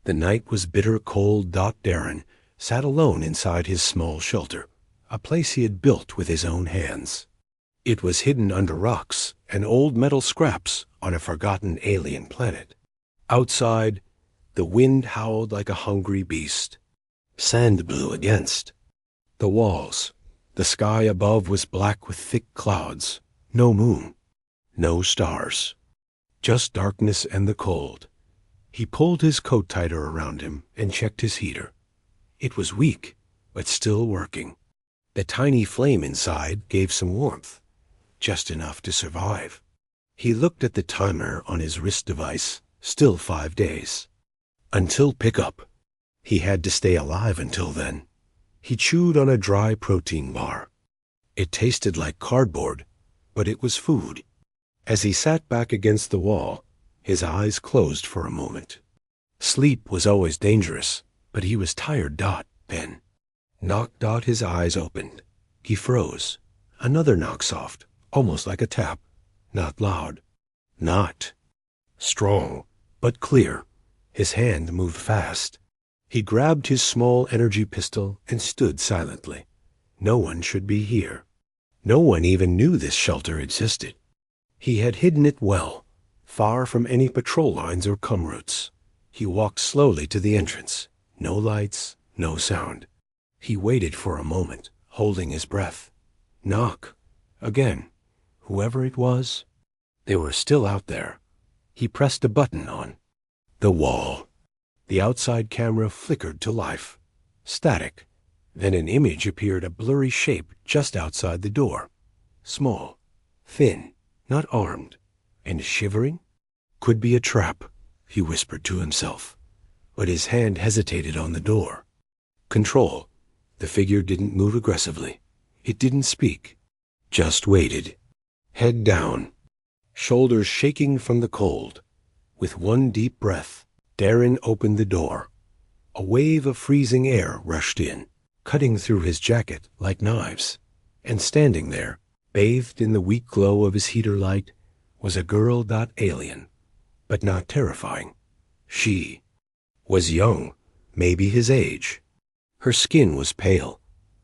The night was bitter cold. Darren sat alone inside his small shelter, a place he had built with his own hands. It was hidden under rocks and old metal scraps on a forgotten alien planet. Outside, the wind howled like a hungry beast. Sand blew against the walls. The sky above was black with thick clouds. No moon, no stars, just darkness and the cold. He pulled his coat tighter around him and checked his heater. It was weak, but still working. The tiny flame inside gave some warmth, just enough to survive. He looked at the timer on his wrist device. Still 5 days. Until pickup. He had to stay alive until then. He chewed on a dry protein bar. It tasted like cardboard, but it was food. As he sat back against the wall, his eyes closed for a moment. Sleep was always dangerous, but he was tired. Then. Knock. His eyes opened. He froze. Another knock, soft, almost like a tap. Not loud. Not strong, but clear. His hand moved fast. He grabbed his small energy pistol and stood silently. No one should be here. No one even knew this shelter existed. He had hidden it well, far from any patrol lines or cum routes. He walked slowly to the entrance. No lights, no sound. He waited for a moment, holding his breath. Knock. Again. Whoever it was, they were still out there. He pressed a button on the wall. The outside camera flickered to life. Static. Then an image appeared, a blurry shape just outside the door. Small, thin, not armed, and shivering. Could be a trap, he whispered to himself. But his hand hesitated on the door. Control. The figure didn't move aggressively. It didn't speak. Just waited. Head down. Shoulders shaking from the cold. With one deep breath, Darren opened the door. A wave of freezing air rushed in, cutting through his jacket like knives. And standing there, bathed in the weak glow of his heater light, was a girl. Alien, but not terrifying. She was young, maybe his age. Her skin was pale,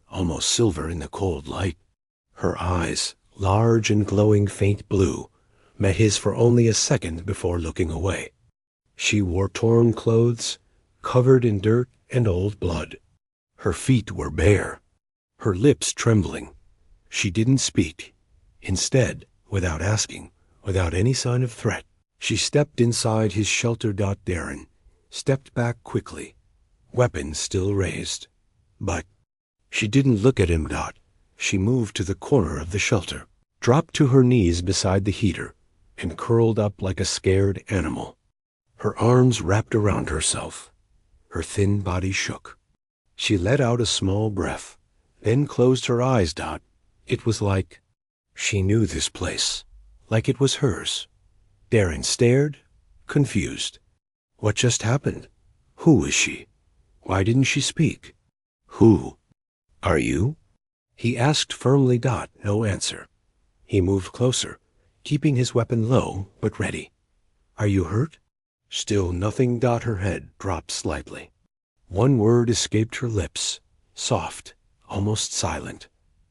almost silver in the cold light. Her eyes, large and glowing faint blue, met his for only a second before looking away. She wore torn clothes, covered in dirt and old blood. Her feet were bare, her lips trembling. She didn't speak. Instead, without asking, without any sign of threat, she stepped inside his shelter. Darren stepped back quickly, weapon still raised. But she didn't look at him. She moved to the corner of the shelter, dropped to her knees beside the heater, and curled up like a scared animal. Her arms wrapped around herself. Her thin body shook. She let out a small breath, then closed her eyes. It was like she knew this place, like it was hers. Darren stared, confused. What just happened? Who is she? Why didn't she speak? Who are you? He asked firmly. No answer. He moved closer, keeping his weapon low but ready. Are you hurt? Still nothing. Her head dropped slightly. One word escaped her lips, soft, almost silent.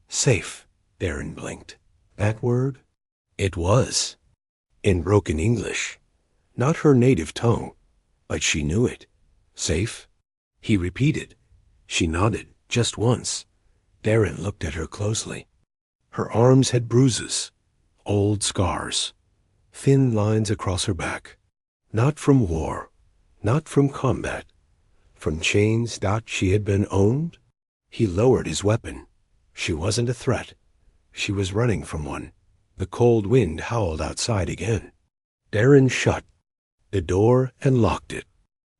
Safe. Darren blinked. That word? It was. In broken English. Not her native tongue, but she knew it. Safe? He repeated. She nodded, just once. Darren looked at her closely. Her arms had bruises, old scars, thin lines across her back. Not from war, not from combat, from chains. She had been owned. He lowered his weapon. She wasn't a threat. She was running from one. The cold wind howled outside again. Darren shut the door and locked it.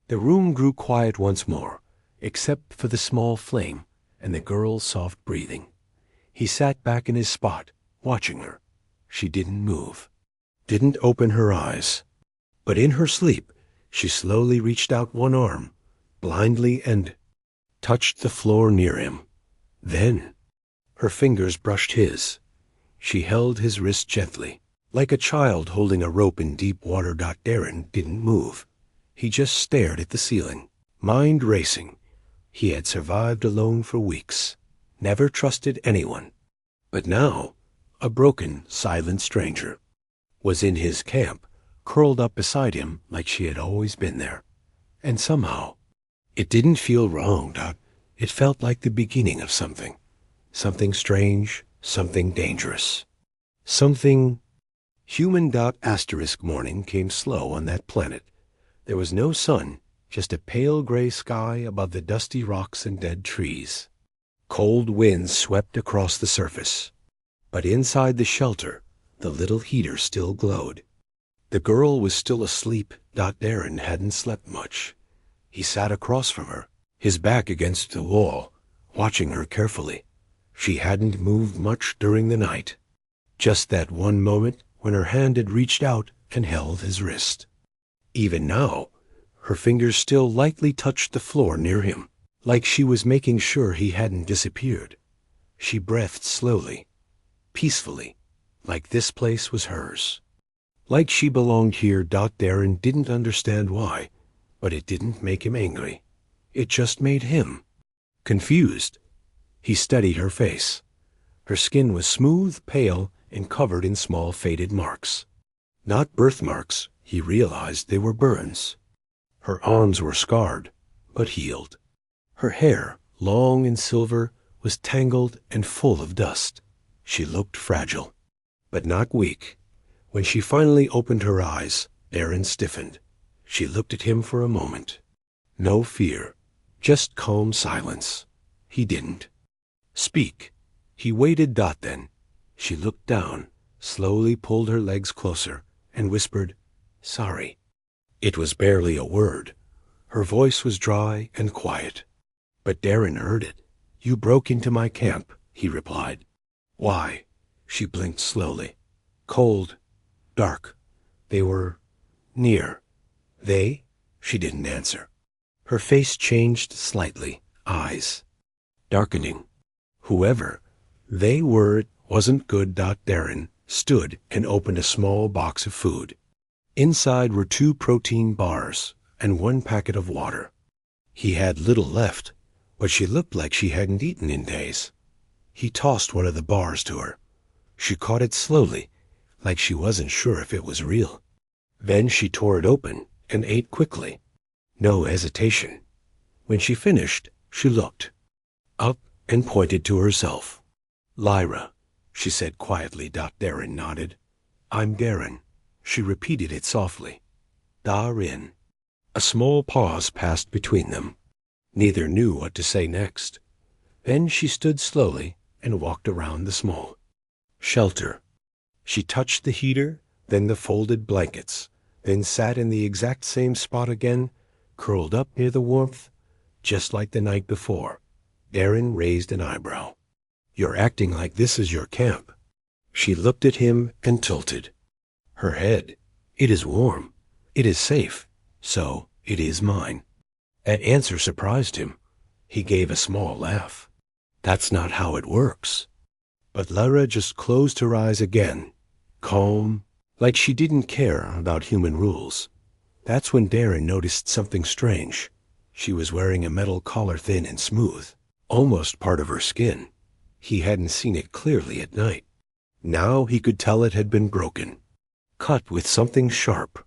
The room grew quiet once more, except for the small flame and the girl's soft breathing. He sat back in his spot, watching her. She didn't move, didn't open her eyes. But in her sleep, she slowly reached out one arm, blindly, and touched the floor near him. Then her fingers brushed his. She held his wrist gently, like a child holding a rope in deep water. Darren didn't move. He just stared at the ceiling, mind racing. He had survived alone for weeks, never trusted anyone. But now, a broken, silent stranger was in his camp, curled up beside him like she had always been there. And somehow, it didn't feel wrong, Dot. It felt like the beginning of something. Something strange, something dangerous. Something... Human Asterisk morning came slow on that planet. There was no sun, just a pale gray sky above the dusty rocks and dead trees. Cold winds swept across the surface. But inside the shelter, the little heater still glowed. The girl was still asleep. Darren hadn't slept much. He sat across from her, his back against the wall, watching her carefully. She hadn't moved much during the night. Just that one moment when her hand had reached out and held his wrist. Even now, her fingers still lightly touched the floor near him, like she was making sure he hadn't disappeared. She breathed slowly, peacefully, like this place was hers. Like she belonged here. Darren didn't understand why, but it didn't make him angry. It just made him confused. He studied her face. Her skin was smooth, pale, and covered in small faded marks. Not birthmarks, he realized they were burns. Her arms were scarred, but healed. Her hair, long and silver, was tangled and full of dust. She looked fragile, but not weak. When she finally opened her eyes, Darren stiffened. She looked at him for a moment. No fear, just calm silence. He didn't speak. He waited. Then she looked down, slowly pulled her legs closer, and whispered, "Sorry." It was barely a word. Her voice was dry and quiet. But Darren heard it. "You broke into my camp," he replied. "Why?" She blinked slowly. "Cold, dark. They were near." "They?" She didn't answer. Her face changed slightly, eyes darkening. Whoever they were, it wasn't good. Darren stood and opened a small box of food. Inside were 2 protein bars and 1 packet of water. He had little left, but she looked like she hadn't eaten in days. He tossed one of the bars to her. She caught it slowly, like she wasn't sure if it was real. Then she tore it open and ate quickly. No hesitation. When she finished, she looked up and pointed to herself. "Lyra," she said quietly. Darren nodded. "I'm Darren." She repeated it softly. "Darren." A small pause passed between them. Neither knew what to say next. Then she stood slowly and walked around the small shelter. She touched the heater, then the folded blankets, then sat in the exact same spot again, curled up near the warmth, just like the night before. Darren raised an eyebrow. "You're acting like this is your camp." She looked at him and tilted her head. "It is warm. It is safe. So it is mine." That answer surprised him. He gave a small laugh. "That's not how it works." But Lyra just closed her eyes again, calm, like she didn't care about human rules. That's when Darren noticed something strange. She was wearing a metal collar, thin and smooth, almost part of her skin. He hadn't seen it clearly at night. Now he could tell it had been broken, cut with something sharp.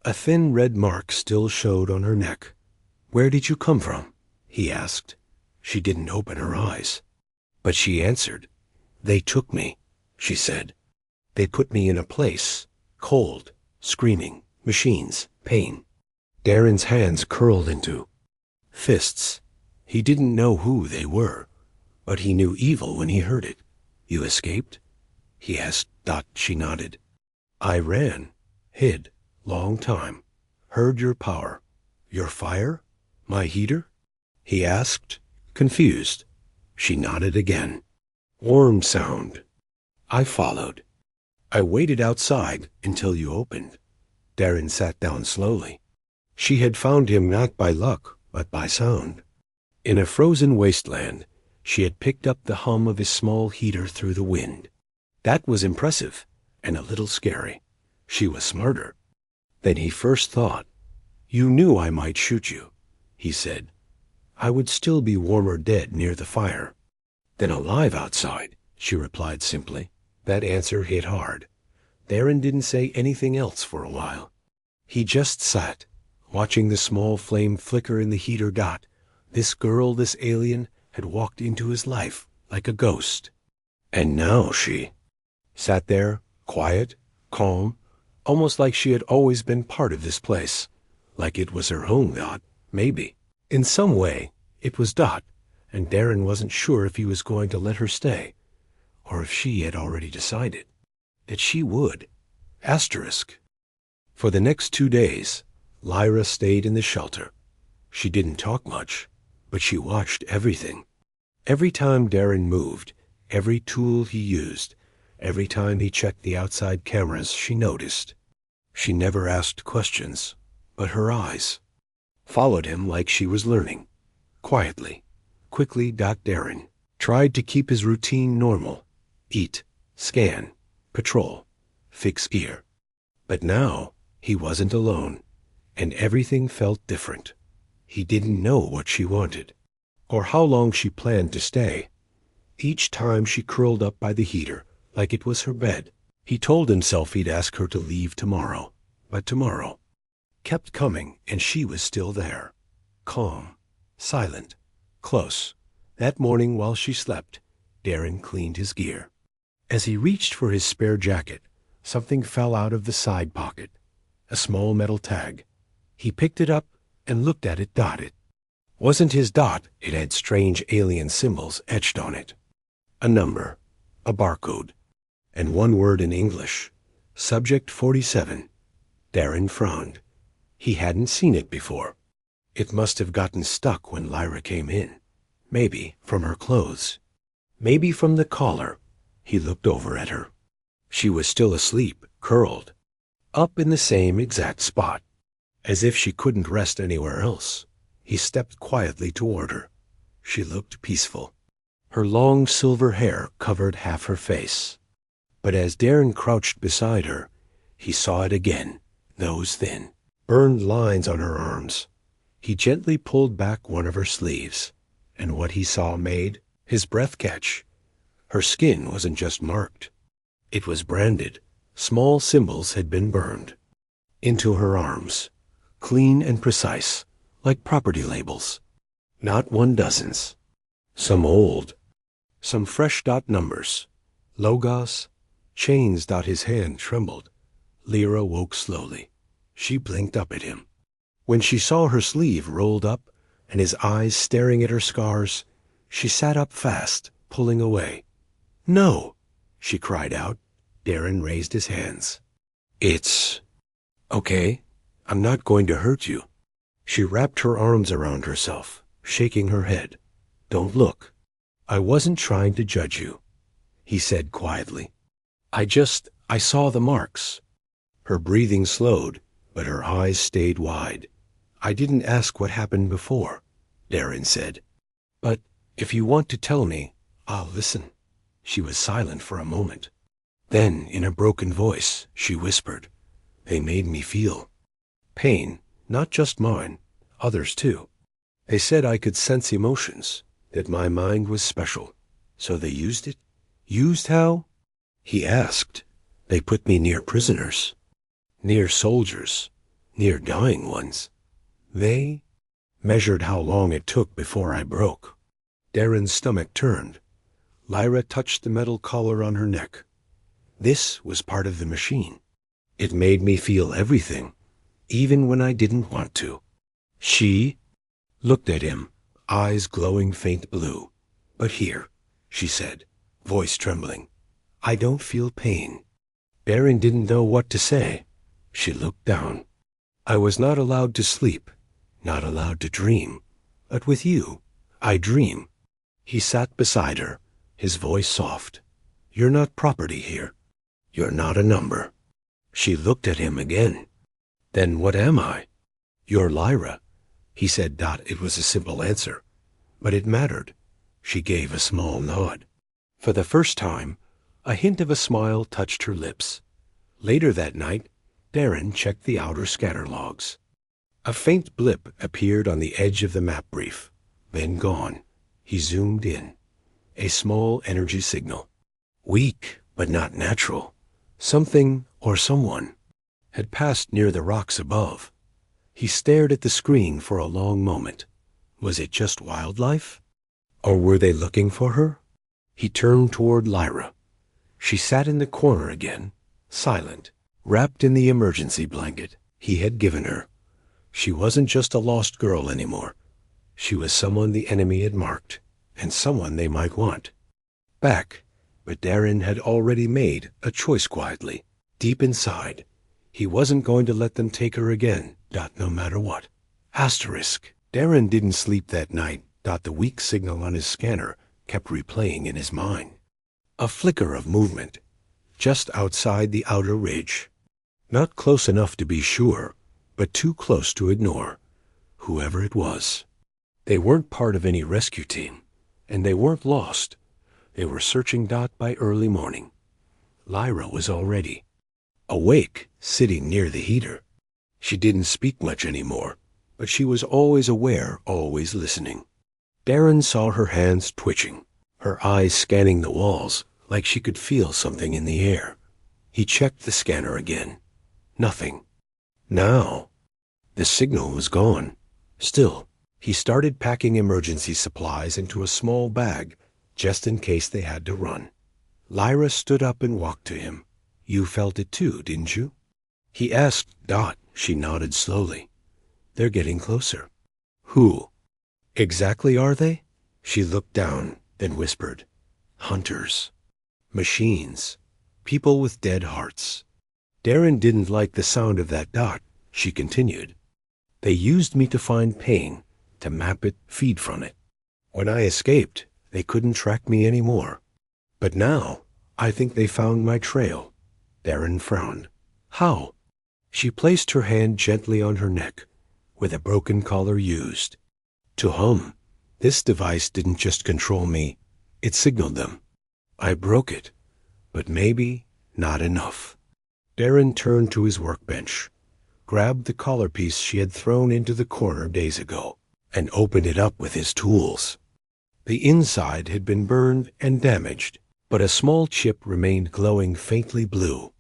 A thin red mark still showed on her neck. "Where did you come from?" he asked. She didn't open her eyes, but she answered. "They took me," she said. "They put me in a place, cold, screaming, machines, pain." Darren's hands curled into fists. He didn't know who they were, but he knew evil when he heard it. "You escaped?" he asked. She nodded. "I ran, hid, long time. Heard your power." "Your fire? My heater?" he asked, confused. She nodded again. "Warm sound." "I followed. I waited outside until you opened." Darren sat down slowly. She had found him not by luck, but by sound. In a frozen wasteland, she had picked up the hum of his small heater through the wind. That was impressive and a little scary. She was smarter than he first thought. You knew I might shoot you, he said. I would still be warmer dead near the fire than alive outside, she replied simply. That answer hit hard. Darren didn't say anything else for a while. He just sat, watching the small flame flicker in the heater dot. This girl, this alien, had walked into his life like a ghost. And now she sat there, quiet, calm, almost like she had always been part of this place. Like it was her home, Dot, maybe. In some way, it was Dot, and Darren wasn't sure if he was going to let her stay, or if she had already decided that she would. Asterisk. For the next 2 days, Lyra stayed in the shelter. She didn't talk much, but she watched everything. Every time Darren moved, every tool he used, every time he checked the outside cameras, she noticed. She never asked questions, but her eyes followed him like she was learning. Quietly, quickly. Darren tried to keep his routine normal. Eat, scan, patrol, fix gear. But now he wasn't alone, and everything felt different. He didn't know what she wanted, or how long she planned to stay. Each time she curled up by the heater, like it was her bed, he told himself he'd ask her to leave tomorrow. But tomorrow kept coming, and she was still there. Calm, silent, close. That morning while she slept, Darren cleaned his gear. As he reached for his spare jacket, something fell out of the side pocket. A small metal tag. He picked it up and looked at it. It wasn't his dot. It had strange alien symbols etched on it. A number, a barcode, and one word in English. Subject 47. Darren frowned. He hadn't seen it before. It must have gotten stuck when Lyra came in. Maybe from her clothes. Maybe from the collar. He looked over at her. She was still asleep, curled, up in the same exact spot, as if she couldn't rest anywhere else. He stepped quietly toward her. She looked peaceful. Her long silver hair covered half her face. But as Darren crouched beside her, he saw it again, those thin, burned lines on her arms. He gently pulled back one of her sleeves, and what he saw made his breath catch. Her skin wasn't just marked. It was branded. Small symbols had been burned into her arms, clean and precise, like property labels. Not 12. Some old, some fresh. Numbers, logos, chains. His hand trembled. Lyra woke slowly. She blinked up at him. When she saw her sleeve rolled up and his eyes staring at her scars, she sat up fast, pulling away. No, she cried out. Darren raised his hands. It's okay. I'm not going to hurt you. She wrapped her arms around herself, shaking her head. Don't look. I wasn't trying to judge you, he said quietly. I saw the marks. Her breathing slowed, but her eyes stayed wide. I didn't ask what happened before, Darren said. But if you want to tell me, I'll listen. She was silent for a moment. Then, in a broken voice, she whispered, They made me feel pain, not just mine, others too. They said I could sense emotions, that my mind was special. So they used it? Used how? He asked. They put me near prisoners, near soldiers, near dying ones. They measured how long it took before I broke. Darren's stomach turned. Lyra touched the metal collar on her neck. This was part of the machine. It made me feel everything, even when I didn't want to. She looked at him, eyes glowing faint blue. But here, she said, voice trembling, I don't feel pain. Darren didn't know what to say. She looked down. I was not allowed to sleep, not allowed to dream. But with you, I dream. He sat beside her, his voice soft. You're not property here. You're not a number. She looked at him again. Then what am I? You're Lyra, he said. It was a simple answer, but it mattered. She gave a small nod. For the first time, a hint of a smile touched her lips. Later that night, Darren checked the outer scatter logs. A faint blip appeared on the edge of the map brief, then gone. He zoomed in. A small energy signal. Weak, but not natural. Something, or someone, had passed near the rocks above. He stared at the screen for a long moment. Was it just wildlife? Or were they looking for her? He turned toward Lyra. She sat in the corner again, silent, wrapped in the emergency blanket he had given her. She wasn't just a lost girl anymore. She was someone the enemy had marked, and someone they might want. Back, but Darren had already made a choice quietly, deep inside. He wasn't going to let them take her again, no matter what. Asterisk. Darren didn't sleep that night. The weak signal on his scanner kept replaying in his mind. A flicker of movement, just outside the outer ridge. Not close enough to be sure, but too close to ignore. Whoever it was. They weren't part of any rescue team, and they weren't lost. They were searching by early morning. Lyra was already awake, sitting near the heater. She didn't speak much anymore, but she was always aware, always listening. Darren saw her hands twitching, her eyes scanning the walls like she could feel something in the air. He checked the scanner again. Nothing. Now, the signal was gone. Still, he started packing emergency supplies into a small bag, just in case they had to run. Lyra stood up and walked to him. You felt it too, didn't you? He asked. She nodded slowly. They're getting closer. Who exactly are they? She looked down, then whispered. Hunters. Machines. People with dead hearts. Darren didn't like the sound of that. She continued. They used me to find pain, to map it, feed from it. When I escaped, they couldn't track me anymore. But now, I think they found my trail. Darren frowned. How? She placed her hand gently on her neck, with a broken collar used. To hum. This device didn't just control me, it signaled them. I broke it, but maybe not enough. Darren turned to his workbench, grabbed the collar piece she had thrown into the corner days ago, and opened it up with his tools. The inside had been burned and damaged, but a small chip remained glowing faintly blue.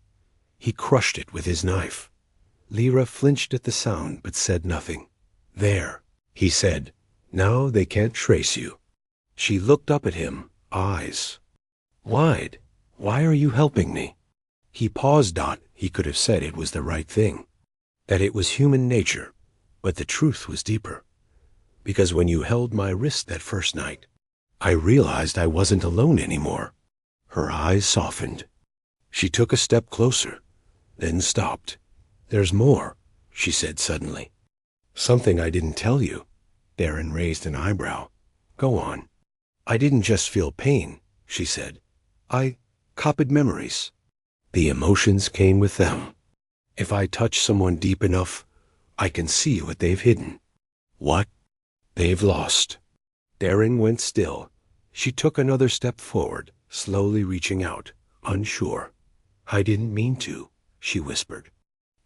He crushed it with his knife. Lyra flinched at the sound but said nothing. There, he said. Now they can't trace you. She looked up at him, eyes wide. Why are you helping me? He paused. He could have said it was the right thing, that it was human nature, but the truth was deeper. Because when you held my wrist that first night, I realized I wasn't alone anymore. Her eyes softened. She took a step closer, then stopped. There's more, she said suddenly. Something I didn't tell you. Darren raised an eyebrow. Go on. I didn't just feel pain, she said. I copied memories. The emotions came with them. If I touch someone deep enough, I can see what they've hidden. What? They've lost. Darren went still. She took another step forward, slowly reaching out, unsure. I didn't mean to, she whispered.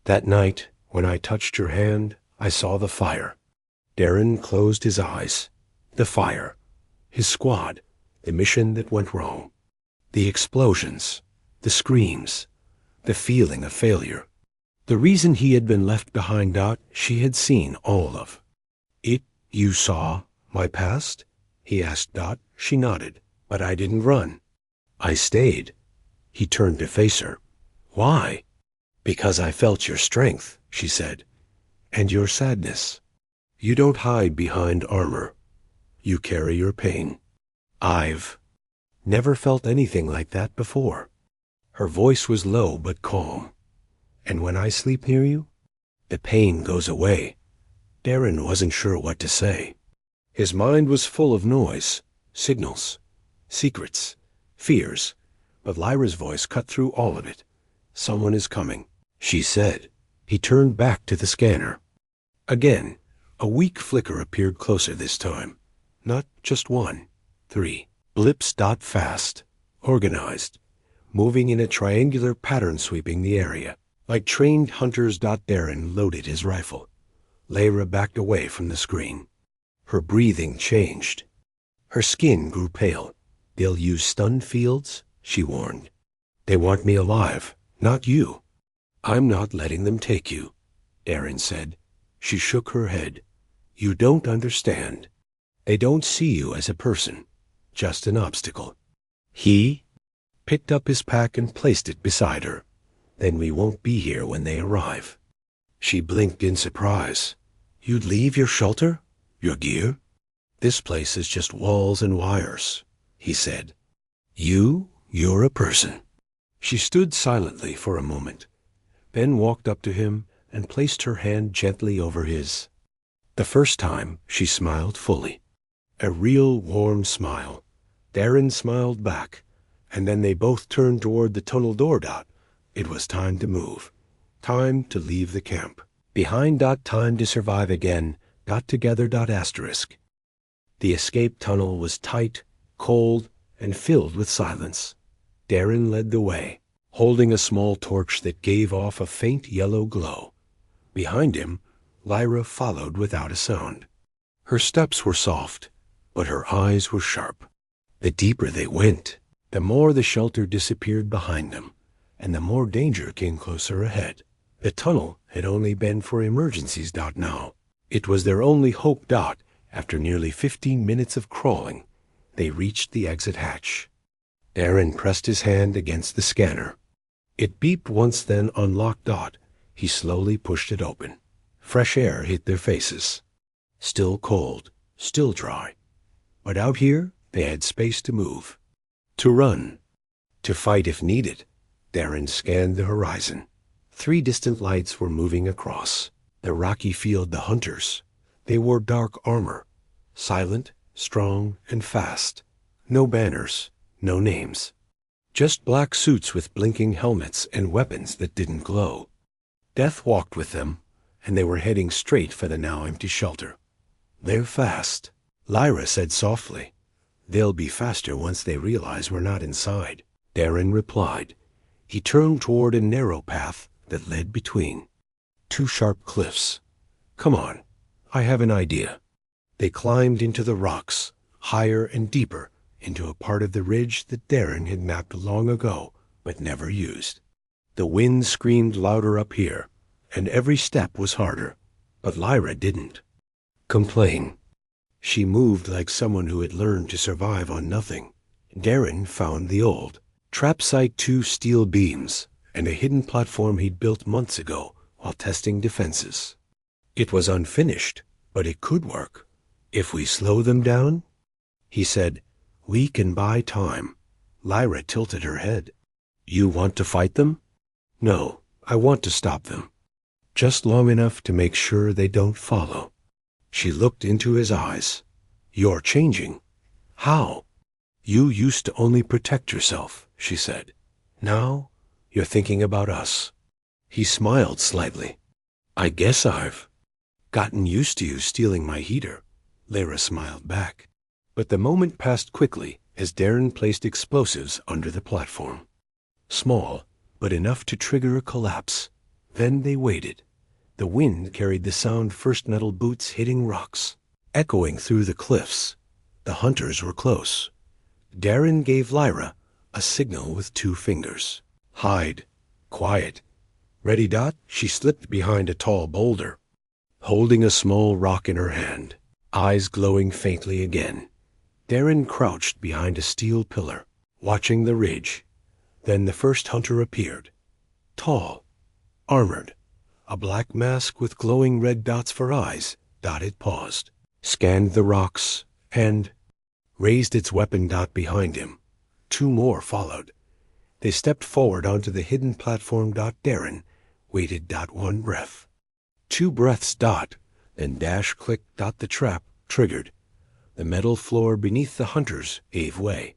That night, when I touched your hand, I saw the fire. Darren closed his eyes. The fire. His squad. The mission that went wrong. The explosions. The screams. The feeling of failure. The reason he had been left behind. She had seen all of. It. You saw my past? He asked. She nodded. But I didn't run. I stayed. He turned to face her. Why? Because I felt your strength, she said. And your sadness. You don't hide behind armor. You carry your pain. I've never felt anything like that before. Her voice was low but calm. And when I sleep near you, the pain goes away. Darren wasn't sure what to say. His mind was full of noise, signals, secrets, fears, but Lyra's voice cut through all of it. Someone is coming, she said. He turned back to the scanner. Again, a weak flicker appeared closer this time. Not just one, 3. Blips. Fast, organized, moving in a triangular pattern sweeping the area. Like trained hunters. Darren loaded his rifle. Lyra backed away from the screen. Her breathing changed. Her skin grew pale. "They'll use stun fields," she warned. "They want me alive, not you." "I'm not letting them take you," Darren said. She shook her head. "You don't understand. They don't see you as a person, just an obstacle." He picked up his pack and placed it beside her. "Then we won't be here when they arrive." She blinked in surprise. "You'd leave your shelter? Your gear?" "This place is just walls and wires," he said. You're a person." She stood silently for a moment. Ben walked up to him and placed her hand gently over his. The first time, she smiled fully. A real warm smile. Darren smiled back, and then they both turned toward the tunnel door. It was time to move. Time to leave the camp. Behind. Time to survive again. Together. Asterisk. The escape tunnel was tight, cold, and filled with silence. Darren led the way, holding a small torch that gave off a faint yellow glow. Behind him, Lyra followed without a sound. Her steps were soft, but her eyes were sharp. The deeper they went, the more the shelter disappeared behind them, and the more danger came closer ahead. The tunnel had only been for emergencies. Now, it was their only hope. After nearly 15 minutes of crawling, they reached the exit hatch. Darren pressed his hand against the scanner. It beeped once, then unlocked. He slowly pushed it open. Fresh air hit their faces. Still cold, still dry. But out here, they had space to move, to run, to fight if needed. Darren scanned the horizon. 3 distant lights were moving across the rocky field. The hunters. They wore dark armor, silent, strong, and fast. No banners, no names. Just black suits with blinking helmets and weapons that didn't glow. Death walked with them, and they were heading straight for the now empty shelter. "They're fast," Lyra said softly. "They'll be faster once they realize we're not inside," Darren replied. He turned toward a narrow path that led between 2 sharp cliffs. "Come on, I have an idea." They climbed into the rocks, higher and deeper, into a part of the ridge that Darren had mapped long ago, but never used. The wind screamed louder up here, and every step was harder, but Lyra didn't complain. She moved like someone who had learned to survive on nothing. Darren found the old trap site, 2 steel beams, and a hidden platform he'd built months ago while testing defenses. It was unfinished, but it could work. "If we slow them down," he said, "we can buy time." Lyra tilted her head. "You want to fight them?" "No, I want to stop them. Just long enough to make sure they don't follow." She looked into his eyes. "You're changing." "How?" "You used to only protect yourself," she said. "Now, you're thinking about us." He smiled slightly. "I guess I've gotten used to you stealing my heater." Lyra smiled back. But the moment passed quickly as Darren placed explosives under the platform. Small, but enough to trigger a collapse. Then they waited. The wind carried the sound first metal boots hitting rocks, echoing through the cliffs. The hunters were close. Darren gave Lyra a signal with 2 fingers. "Hide. Quiet. Ready." She slipped behind a tall boulder, holding a small rock in her hand, eyes glowing faintly again. Darren crouched behind a steel pillar, watching the ridge. Then the first hunter appeared. Tall, armored, a black mask with glowing red dots for eyes. It paused, scanned the rocks, and raised its weapon. Behind him, 2 more followed. They stepped forward onto the hidden platform. Darren waited. 1 breath. 2 breaths. Then dash click. The trap triggered. The metal floor beneath the hunters gave way.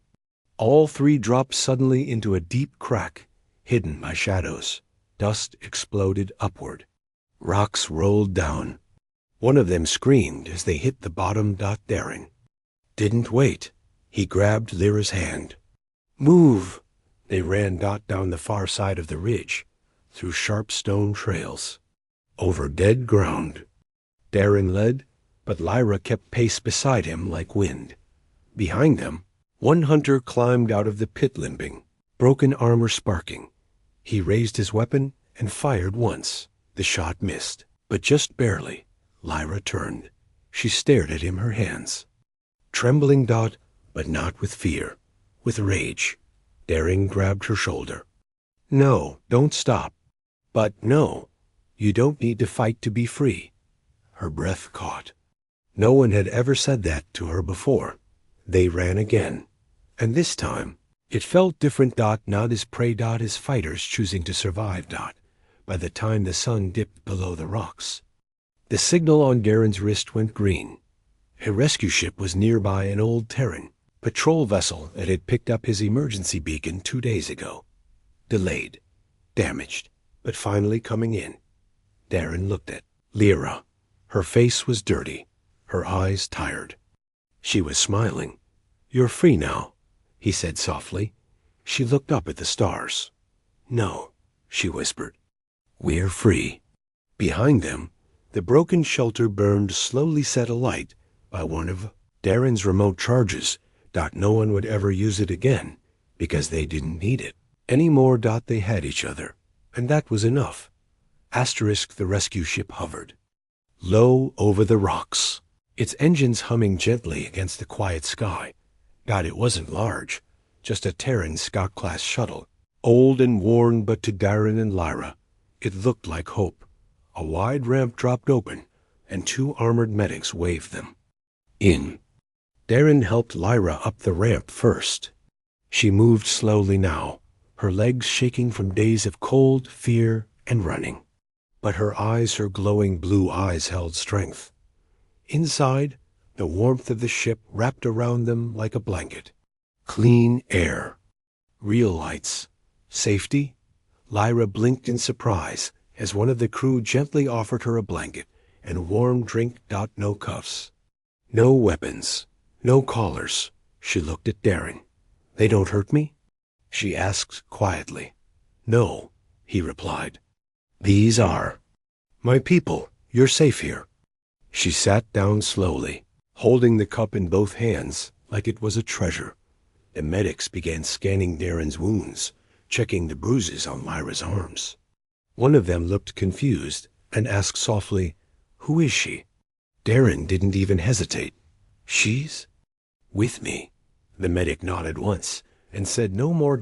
All 3 dropped suddenly into a deep crack, hidden by shadows. Dust exploded upward. Rocks rolled down. One of them screamed as they hit the bottom. Darren didn't wait. He grabbed Lyra's hand. "Move!" They ran. Down the far side of the ridge, through sharp stone trails, over dead ground. Darren led, but Lyra kept pace beside him like wind. Behind them, one hunter climbed out of the pit limping, broken armor sparking. He raised his weapon and fired once. The shot missed, but just barely. Lyra turned. She stared at him, her hands. Trembling Dot, but not with fear, with rage. Darren grabbed her shoulder. "No, don't stop." "But no, you don't need to fight to be free." Her breath caught. No one had ever said that to her before. They ran again. And this time, it felt different. Dot, not as prey. Dot, as fighters choosing to survive. Dot, by the time the sun dipped below the rocks. The signal on Darren's wrist went green. A rescue ship was nearby, an old Terran patrol vessel that had picked up his emergency beacon 2 days ago. Delayed, damaged, but finally coming in. Darren looked at Lyra. Her face was dirty, her eyes tired. She was smiling. "You're free now," he said softly. She looked up at the stars. "No," she whispered. "We're free." Behind them, the broken shelter burned, slowly set alight by one of Darren's remote charges. No one would ever use it again, because they didn't need it anymore. They had each other, and that was enough. The rescue ship hovered low over the rocks, its engines humming gently against the quiet sky. It wasn't large, just a Terran Scout-class shuttle, old and worn, but to Darren and Lyra, it looked like hope. A wide ramp dropped open, and 2 armored medics waved them in. Darren helped Lyra up the ramp first. She moved slowly now, her legs shaking from days of cold, fear, and running. But her eyes, her glowing blue eyes, held strength. Inside, the warmth of the ship wrapped around them like a blanket. Clean air. Real lights. Safety. Lyra blinked in surprise as one of the crew gently offered her a blanket and warm drink. No cuffs. No weapons. No collars. She looked at Darren. "They don't hurt me?" she asked quietly. "No," he replied. "These are my people. You're safe here." She sat down slowly, holding the cup in both hands like it was a treasure. The medics began scanning Darren's wounds, checking the bruises on Lyra's arms. One of them looked confused and asked softly, "Who is she?" Darren didn't even hesitate. "She's with me." The medic nodded once and said no more.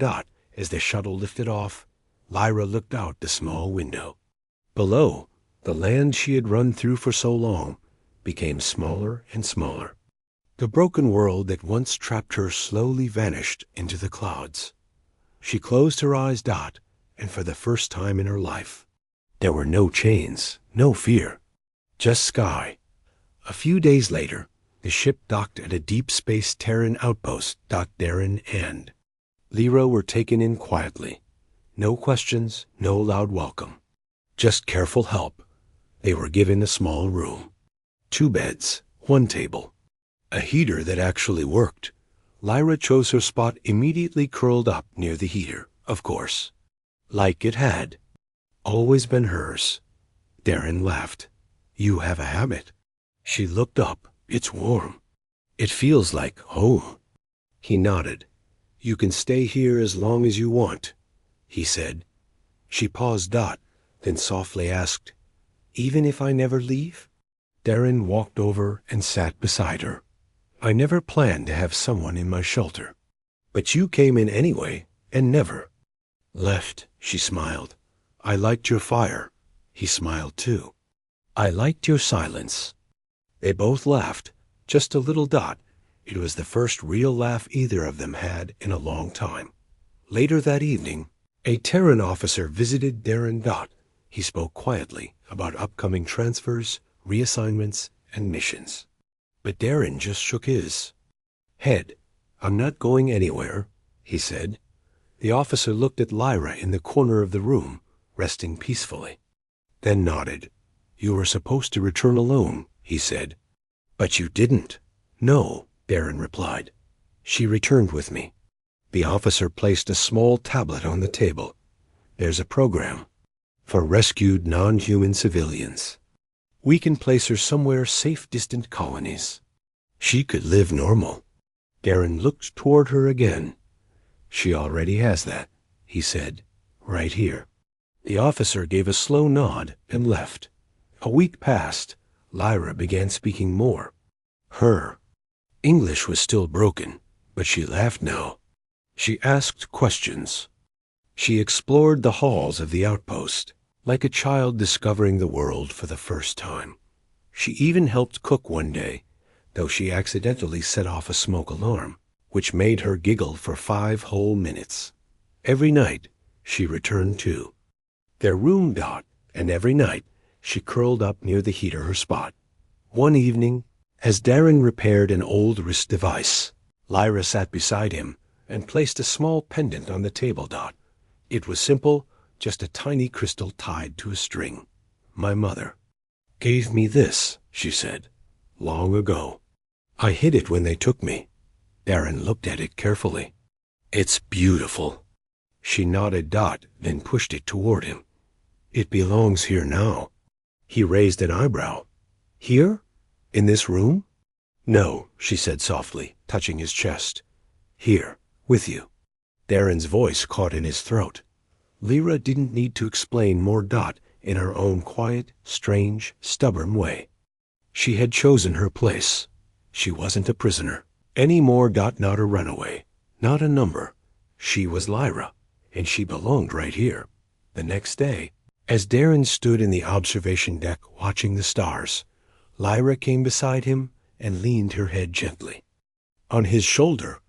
As the shuttle lifted off, Lyra looked out the small window. Below, the land she had run through for so long became smaller and smaller. The broken world that once trapped her slowly vanished into the clouds. She closed her eyes. And for the first time in her life, there were no chains, no fear, just sky. A few days later, the ship docked at a deep space Terran outpost. Darren and Lyra were taken in quietly. No questions, no loud welcome. Just careful help. They were given a small room. 2 beds, 1 table. A heater that actually worked. Lyra chose her spot, immediately curled up near the heater, of course. Like it had always been hers. Darren laughed. "You have a habit." She looked up. "It's warm. It feels like home." He nodded. "You can stay here as long as you want," he said. She paused. Then softly asked, "Even if I never leave?" Darren walked over and sat beside her. "I never planned to have someone in my shelter. But you came in anyway, and never left." She smiled. "I liked your fire." He smiled too. "I liked your silence." They both laughed, just a little. It was the first real laugh either of them had in a long time. Later that evening, a Terran officer visited Darren. He spoke quietly about upcoming transfers, reassignments, and missions. But Darren just shook his head. "I'm not going anywhere," he said. The officer looked at Lyra in the corner of the room, resting peacefully, then nodded. "You were supposed to return alone," he said. "But you didn't." "No," Darren replied. "She returned with me." The officer placed a small tablet on the table. "There's a program for rescued non-human civilians. We can place her somewhere safe, distant colonies. She could live normal. Darren looked toward her again. She already has that, he said, right here. The officer gave a slow nod and left. A week passed. Lyra began speaking more. Her English was still broken, but she laughed now. She asked questions. She explored the halls of the outpost, like a child discovering the world for the first time. She even helped cook one day, though she accidentally set off a smoke alarm, which made her giggle for 5 whole minutes. Every night, she returned to their room, and every night she curled up near the heater, her spot. One evening, as Darren repaired an old wrist device, Lyra sat beside him and placed a small pendant on the table. It was simple, just a tiny crystal tied to a string. My mother gave me this, she said, long ago. I hid it when they took me. Darren looked at it carefully. It's beautiful. She nodded, then pushed it toward him. It belongs here now. He raised an eyebrow. Here? In this room? No, she said softly, touching his chest. Here, with you. Darren's voice caught in his throat. Lyra didn't need to explain more. In her own quiet, strange, stubborn way. She had chosen her place. She wasn't a prisoner any more. Not a runaway, not a number. She was Lyra, and she belonged right here. The next day, as Darren stood in the observation deck watching the stars, Lyra came beside him and leaned her head gently on his shoulder.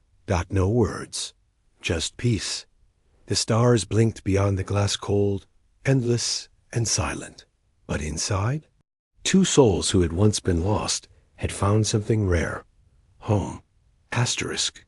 No words, just peace. The stars blinked beyond the glass, cold, endless, and silent. But inside, 2 souls who had once been lost had found something rare. Home. Asterisk.